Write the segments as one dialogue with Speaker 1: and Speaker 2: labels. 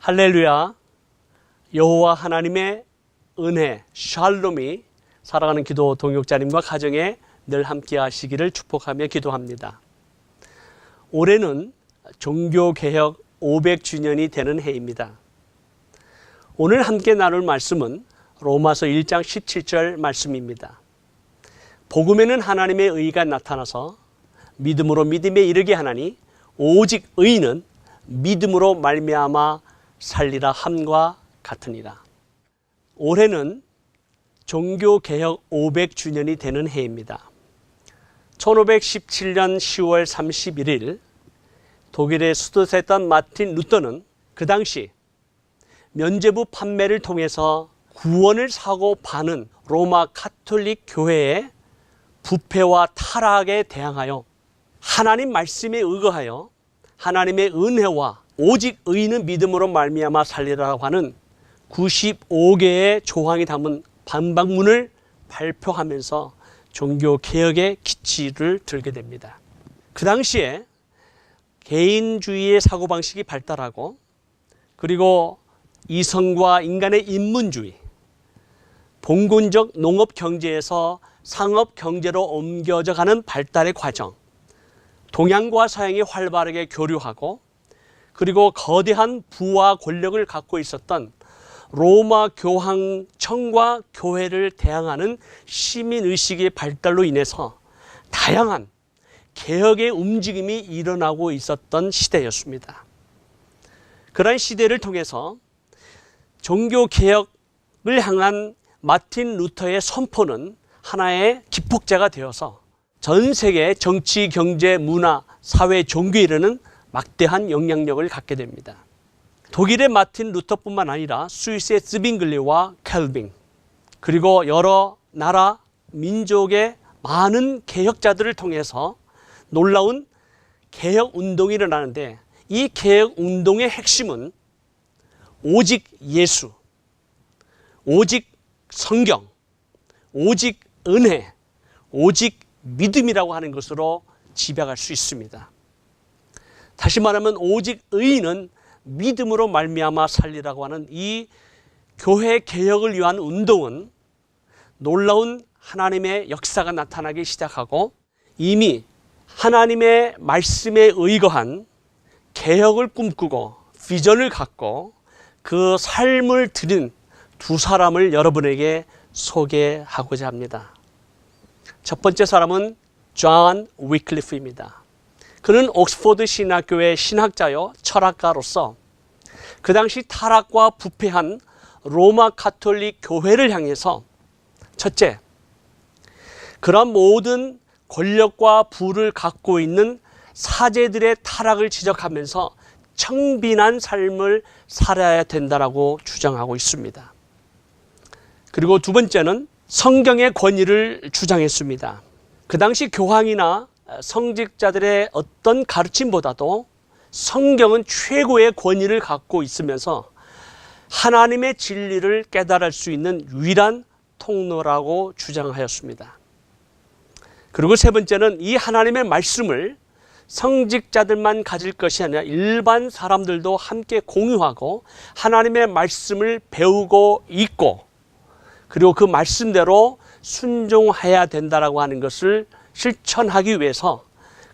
Speaker 1: 할렐루야. 여호와 하나님의 은혜, 샬롬이 살아가는 기도 동역자님과 가정에 늘 함께 하시기를 축복하며 기도합니다. 올해는 종교개혁 500주년이 되는 해입니다. 오늘 함께 나눌 말씀은 로마서 1장 17절 말씀입니다. 복음에는 하나님의 의가 나타나서 믿음으로 믿음에 이르게 하나니 오직 의는 믿음으로 말미암아 살리라 함과 같으니라. 올해는 종교개혁 500주년이 되는 해입니다. 1517년 10월 31일 독일의 수도세였던 마틴 루터는 그 당시 면죄부 판매를 통해서 구원을 사고 파는 로마 가톨릭 교회의 부패와 타락에 대항하여 하나님 말씀에 의거하여 하나님의 은혜와 오직 의는 믿음으로 말미암아 살리라고 하는 95개의 조항이 담은 반박문을 발표하면서 종교개혁의 기치를 들게 됩니다. 그 당시에 개인주의의 사고방식이 발달하고 그리고 이성과 인간의 인문주의, 봉건적 농업경제에서 상업경제로 옮겨져 가는 발달의 과정, 동양과 서양이 활발하게 교류하고 그리고 거대한 부와 권력을 갖고 있었던 로마 교황청과 교회를 대항하는 시민의식의 발달로 인해서 다양한 개혁의 움직임이 일어나고 있었던 시대였습니다. 그러한 시대를 통해서 종교개혁을 향한 마틴 루터의 선포는 하나의 기폭제가 되어서 전 세계 정치, 경제, 문화, 사회, 종교에 이르는 막대한 영향력을 갖게 됩니다. 독일의 마틴 루터뿐만 아니라 스위스의 즈빙글리와 켈빙 그리고 여러 나라 민족의 많은 개혁자들을 통해서 놀라운 개혁운동이 일어나는데 이 개혁운동의 핵심은 오직 예수, 오직 성경, 오직 은혜, 오직 믿음이라고 하는 것으로 지배할 수 있습니다. 다시 말하면 오직 의인은 믿음으로 말미암아 살리라고 하는 이 교회 개혁을 위한 운동은 놀라운 하나님의 역사가 나타나기 시작하고 이미 하나님의 말씀에 의거한 개혁을 꿈꾸고 비전을 갖고 그 삶을 들인 두 사람을 여러분에게 소개하고자 합니다. 첫 번째 사람은 존 위클리프입니다. 그는 옥스포드 신학교의 신학자요 철학가로서 그 당시 타락과 부패한 로마 가톨릭 교회를 향해서 첫째, 그런 모든 권력과 부를 갖고 있는 사제들의 타락을 지적하면서 청빈한 삶을 살아야 된다라고 주장하고 있습니다. 그리고 두 번째는 성경의 권위를 주장했습니다. 그 당시 교황이나 성직자들의 어떤 가르침보다도 성경은 최고의 권위를 갖고 있으면서 하나님의 진리를 깨달을 수 있는 유일한 통로라고 주장하였습니다. 그리고 세 번째는 이 하나님의 말씀을 성직자들만 가질 것이 아니라 일반 사람들도 함께 공유하고 하나님의 말씀을 배우고 읽고 그리고 그 말씀대로 순종해야 된다라고 하는 것을 실천하기 위해서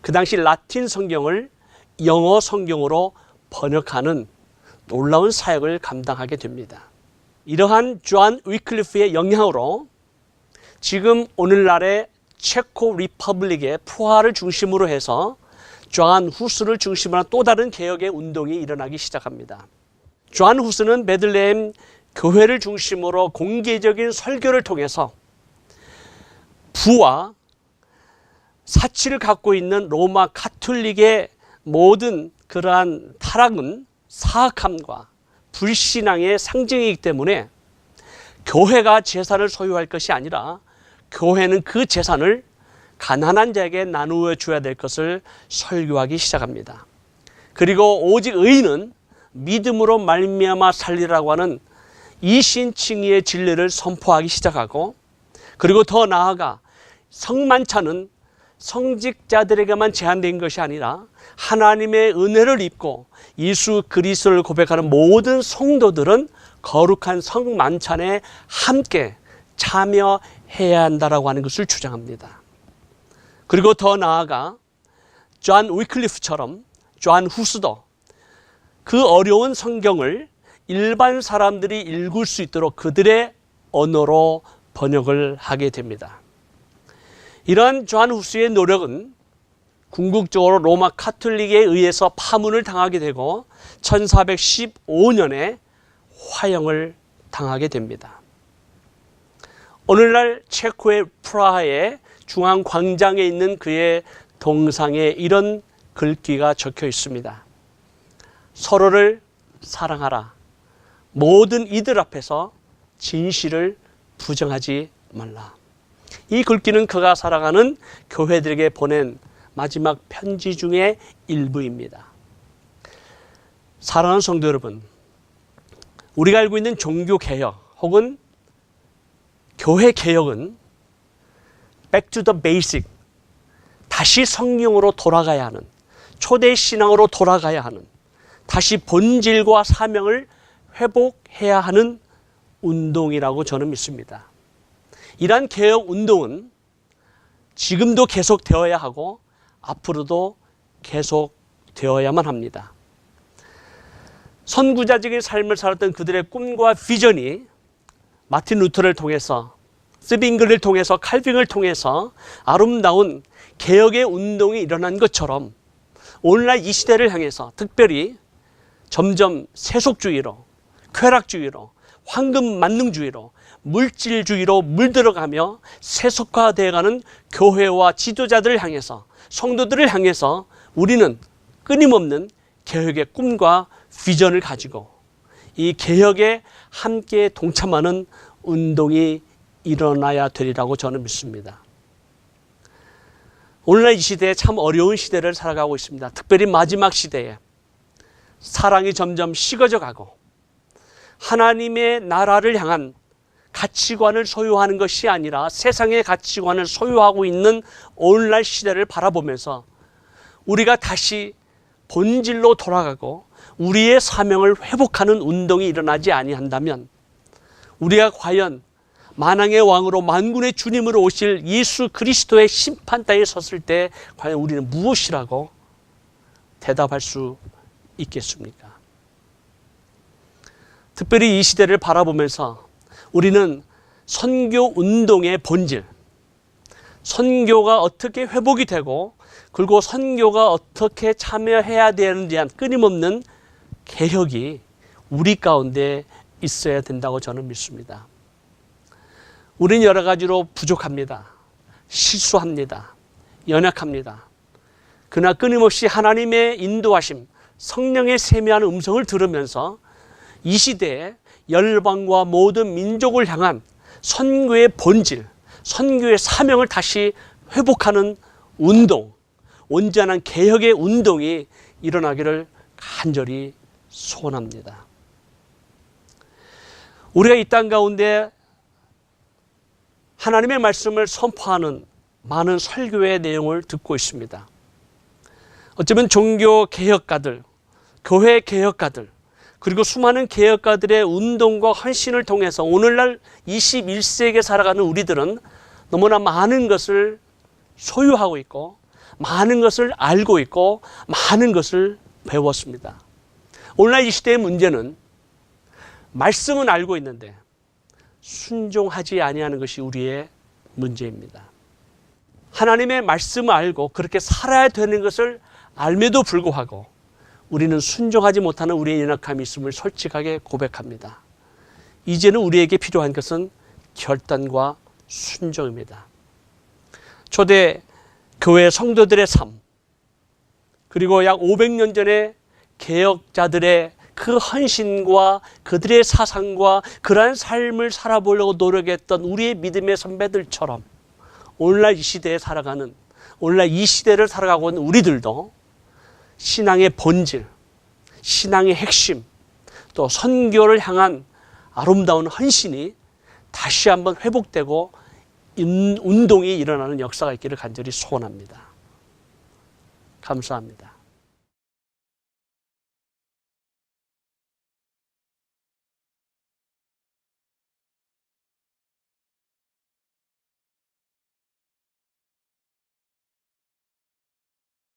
Speaker 1: 그 당시 라틴 성경을 영어 성경으로 번역하는 놀라운 사역을 감당하게 됩니다. 이러한 존 위클리프의 영향으로 지금 오늘날의 체코 리퍼블릭의 프라하를 중심으로 해서 존 후스를 중심으로 한 또 다른 개혁의 운동이 일어나기 시작합니다. 존 후스는 베들레헴 교회를 중심으로 공개적인 설교를 통해서 부와 사치를 갖고 있는 로마 가톨릭의 모든 그러한 타락은 사악함과 불신앙의 상징이기 때문에 교회가 재산을 소유할 것이 아니라 교회는 그 재산을 가난한 자에게 나누어 줘야 될 것을 설교하기 시작합니다. 그리고 오직 의인은 믿음으로 말미암아 살리라고 하는 이신칭의의 진리를 선포하기 시작하고 그리고 더 나아가 성만찬은 성직자들에게만 제한된 것이 아니라 하나님의 은혜를 입고 예수 그리스도를 고백하는 모든 성도들은 거룩한 성만찬에 함께 참여해야 한다라고 하는 것을 주장합니다. 그리고 더 나아가 존 위클리프처럼 존 후스도 그 어려운 성경을 일반 사람들이 읽을 수 있도록 그들의 언어로 번역을 하게 됩니다. 이러한 존 후스의 노력은 궁극적으로 로마 카톨릭에 의해서 파문을 당하게 되고 1415년에 화형을 당하게 됩니다. 오늘날 체코의 프라하의 중앙광장에 있는 그의 동상에 이런 글귀가 적혀 있습니다. 서로를 사랑하라. 모든 이들 앞에서 진실을 부정하지 말라. 이 글귀는 그가 살아가는 교회들에게 보낸 마지막 편지 중의 일부입니다. 사랑하는 성도 여러분, 우리가 알고 있는 종교개혁 혹은 교회개혁은 back to the basic, 다시 성경으로 돌아가야 하는, 초대 신앙으로 돌아가야 하는, 다시 본질과 사명을 회복해야 하는 운동이라고 저는 믿습니다. 이러한 개혁 운동은 지금도 계속되어야 하고 앞으로도 계속되어야만 합니다. 선구자적인 삶을 살았던 그들의 꿈과 비전이 마틴 루터를 통해서, 스빙글을 통해서, 칼빈을 통해서 아름다운 개혁의 운동이 일어난 것처럼 오늘날 이 시대를 향해서 특별히 점점 세속주의로, 쾌락주의로, 황금만능주의로, 물질주의로 물들어가며 세속화되어가는 교회와 지도자들을 향해서, 성도들을 향해서 우리는 끊임없는 개혁의 꿈과 비전을 가지고 이 개혁에 함께 동참하는 운동이 일어나야 되리라고 저는 믿습니다. 오늘날 이 시대에 참 어려운 시대를 살아가고 있습니다. 특별히 마지막 시대에 사랑이 점점 식어져 가고 하나님의 나라를 향한 가치관을 소유하는 것이 아니라 세상의 가치관을 소유하고 있는 오늘날 시대를 바라보면서 우리가 다시 본질로 돌아가고 우리의 사명을 회복하는 운동이 일어나지 아니한다면 우리가 과연 만왕의 왕으로 만군의 주님으로 오실 예수 그리스도의 심판대에 섰을 때 과연 우리는 무엇이라고 대답할 수 있겠습니까? 특별히 이 시대를 바라보면서 우리는 선교 운동의 본질, 선교가 어떻게 회복이 되고 그리고 선교가 어떻게 참여해야 되는지에 대한 끊임없는 개혁이 우리 가운데 있어야 된다고 저는 믿습니다. 우리는 여러 가지로 부족합니다. 실수합니다. 연약합니다. 그러나 끊임없이 하나님의 인도하심, 성령의 세미한 음성을 들으면서 이 시대에 열방과 모든 민족을 향한 선교의 본질, 선교의 사명을 다시 회복하는 운동, 온전한 개혁의 운동이 일어나기를 간절히 소원합니다. 우리가 이 땅 가운데 하나님의 말씀을 선포하는 많은 설교의 내용을 듣고 있습니다. 어쩌면 종교 개혁가들, 교회 개혁가들, 그리고 수많은 개혁가들의 운동과 헌신을 통해서 오늘날 21세기에 살아가는 우리들은 너무나 많은 것을 소유하고 있고 많은 것을 알고 있고 많은 것을 배웠습니다. 오늘날 이 시대의 문제는 말씀은 알고 있는데 순종하지 아니하는 것이 우리의 문제입니다. 하나님의 말씀을 알고 그렇게 살아야 되는 것을 알매도 불구하고 우리는 순종하지 못하는 우리의 연약함이 있음을 솔직하게 고백합니다. 이제는 우리에게 필요한 것은 결단과 순종입니다. 초대 교회 성도들의 삶, 그리고 약 500년 전에 개혁자들의 그 헌신과 그들의 사상과 그러한 삶을 살아보려고 노력했던 우리의 믿음의 선배들처럼 오늘날 이 시대에 살아가는, 오늘날 이 시대를 살아가고 있는 우리들도 신앙의 본질, 신앙의 핵심, 또 선교를 향한 아름다운 헌신이 다시 한번 회복되고 운동이 일어나는 역사가 있기를 간절히 소원합니다. 감사합니다.